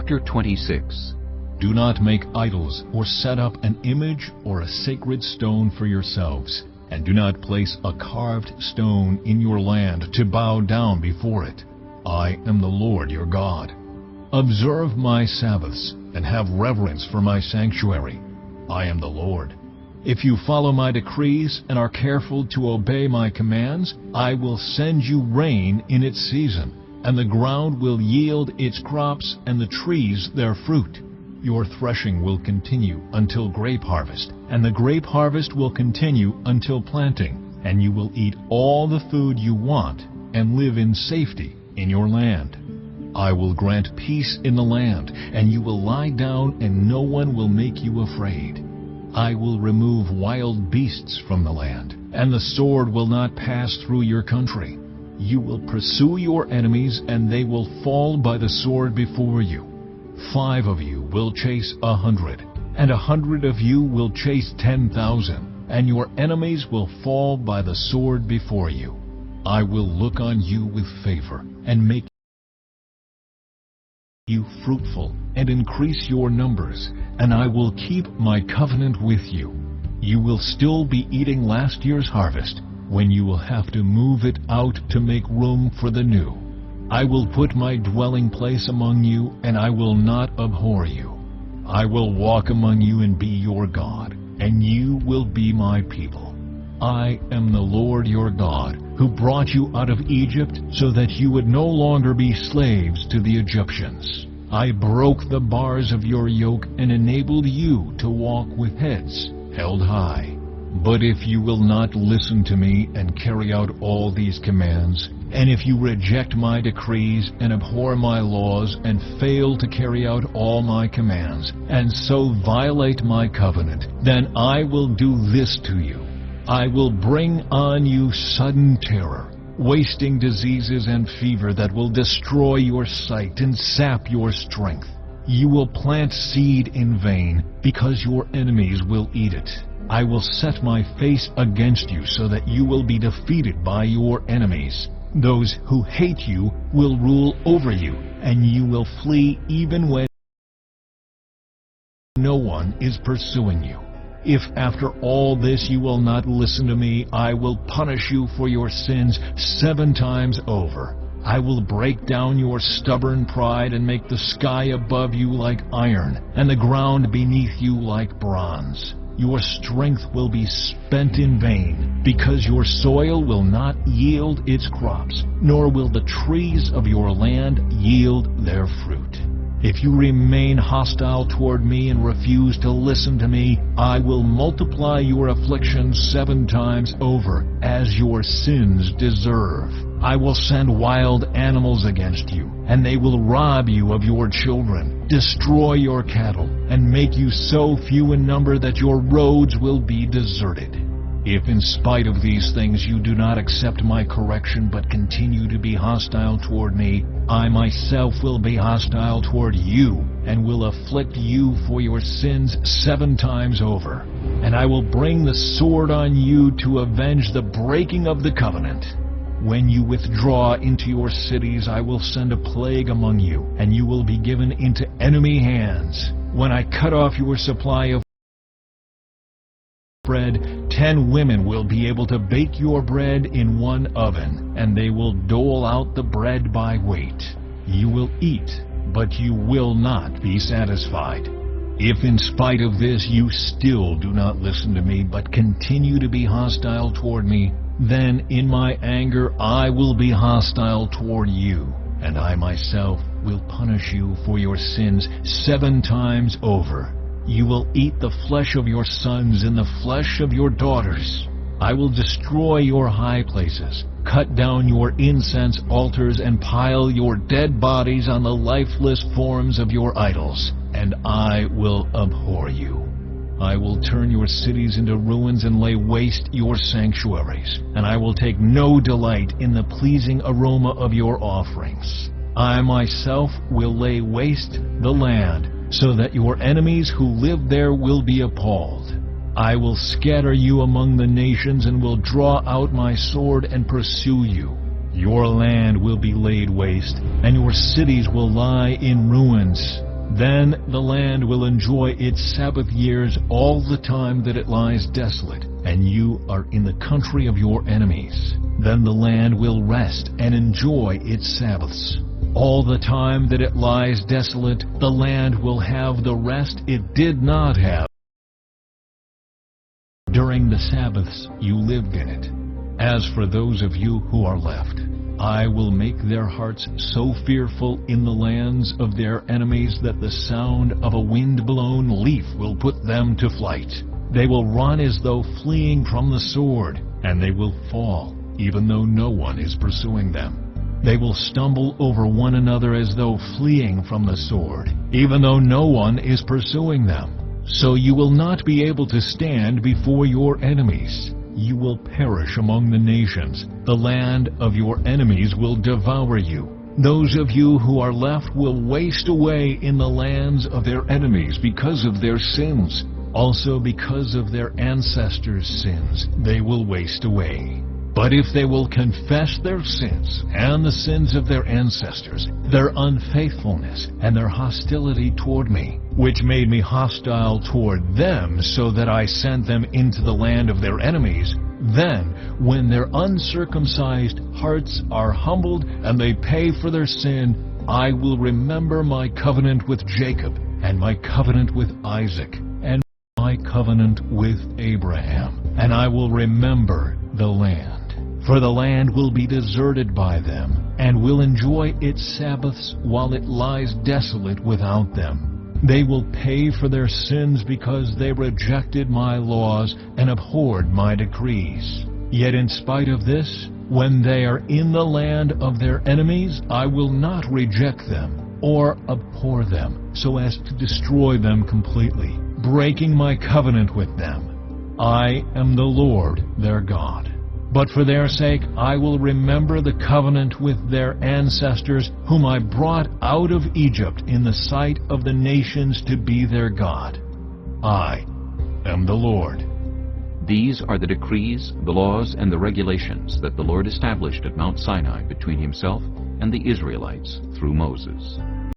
Chapter 26. Do not make idols or set up an image or a sacred stone for yourselves, and do not place a carved stone in your land to bow down before it. I am the Lord your God. Observe my Sabbaths and have reverence for my sanctuary. I am the Lord. If you follow my decrees and are careful to obey my commands, I will send you rain in its season, and the ground will yield its crops and the trees their fruit. Your threshing will continue until grape harvest, and the grape harvest will continue until planting, and you will eat all the food you want and live in safety in your land. I will grant peace in the land, and you will lie down and no one will make you afraid. I will remove wild beasts from the land, and the sword will not pass through your country. You will pursue your enemies, and they will fall by the sword before you. 5 of you will chase 100, and 100 of you will chase 10,000, and your enemies will fall by the sword before you. I will look on you with favor, and make you fruitful, and increase your numbers, and I will keep my covenant with you. You will still be eating last year's harvest, when you will have to move it out to make room for the new. I will put my dwelling place among you, and I will not abhor you. I will walk among you and be your God, and you will be my people. I am the Lord your God, who brought you out of Egypt so that you would no longer be slaves to the Egyptians. I broke the bars of your yoke and enabled you to walk with heads held high. But if you will not listen to me and carry out all these commands, and if you reject my decrees and abhor my laws and fail to carry out all my commands, and so violate my covenant, then I will do this to you. I will bring on you sudden terror, wasting diseases and fever that will destroy your sight and sap your strength. You will plant seed in vain, because your enemies will eat it. I will set my face against you so that you will be defeated by your enemies. Those who hate you will rule over you, and you will flee even when no one is pursuing you. If after all this you will not listen to me, I will punish you for your sins 7 times over. I will break down your stubborn pride and make the sky above you like iron, and the ground beneath you like bronze. Your strength will be spent in vain, because your soil will not yield its crops, nor will the trees of your land yield their fruit. If you remain hostile toward me and refuse to listen to me, I will multiply your afflictions 7 times over, as your sins deserve. I will send wild animals against you, and they will rob you of your children, destroy your cattle, and make you so few in number that your roads will be deserted. If in spite of these things you do not accept my correction but continue to be hostile toward me, I myself will be hostile toward you, and will afflict you for your sins 7 times over. And I will bring the sword on you to avenge the breaking of the covenant. When you withdraw into your cities, I will send a plague among you, and you will be given into enemy hands. When I cut off your supply of bread, 10 women will be able to bake your bread in 1 oven, and they will dole out the bread by weight. You will eat, but you will not be satisfied. If in spite of this you still do not listen to me, but continue to be hostile toward me, then in my anger I will be hostile toward you, and I myself will punish you for your sins 7 times over. You will eat the flesh of your sons and the flesh of your daughters. I will destroy your high places, cut down your incense altars, and pile your dead bodies on the lifeless forms of your idols, and I will abhor you. I will turn your cities into ruins and lay waste your sanctuaries, and I will take no delight in the pleasing aroma of your offerings. I myself will lay waste the land, so that your enemies who live there will be appalled. I will scatter you among the nations and will draw out my sword and pursue you. Your land will be laid waste, and your cities will lie in ruins. Then the land will enjoy its Sabbath years all the time that it lies desolate, and you are in the country of your enemies. Then the land will rest and enjoy its Sabbaths. All the time that it lies desolate, the land will have the rest it did not have during the Sabbaths you lived in it. As for those of you who are left, I will make their hearts so fearful in the lands of their enemies that the sound of a wind-blown leaf will put them to flight. They will run as though fleeing from the sword, and they will fall, even though no one is pursuing them. They will stumble over one another as though fleeing from the sword, even though no one is pursuing them. So you will not be able to stand before your enemies. You will perish among the nations. The land of your enemies will devour you. Those of you who are left will waste away in the lands of their enemies because of their sins. Also because of their ancestors' sins, they will waste away. But if they will confess their sins and the sins of their ancestors, their unfaithfulness and their hostility toward me, which made me hostile toward them so that I sent them into the land of their enemies, then, when their uncircumcised hearts are humbled and they pay for their sin, I will remember my covenant with Jacob and my covenant with Isaac and my covenant with Abraham, and I will remember the land. For the land will be deserted by them, and will enjoy its Sabbaths while it lies desolate without them. They will pay for their sins because they rejected my laws and abhorred my decrees. Yet in spite of this, when they are in the land of their enemies, I will not reject them or abhor them, so as to destroy them completely, breaking my covenant with them. I am the Lord their God. But for their sake I will remember the covenant with their ancestors, whom I brought out of Egypt in the sight of the nations to be their God. I am the Lord. These are the decrees, the laws, and the regulations that the Lord established at Mount Sinai between himself and the Israelites through Moses.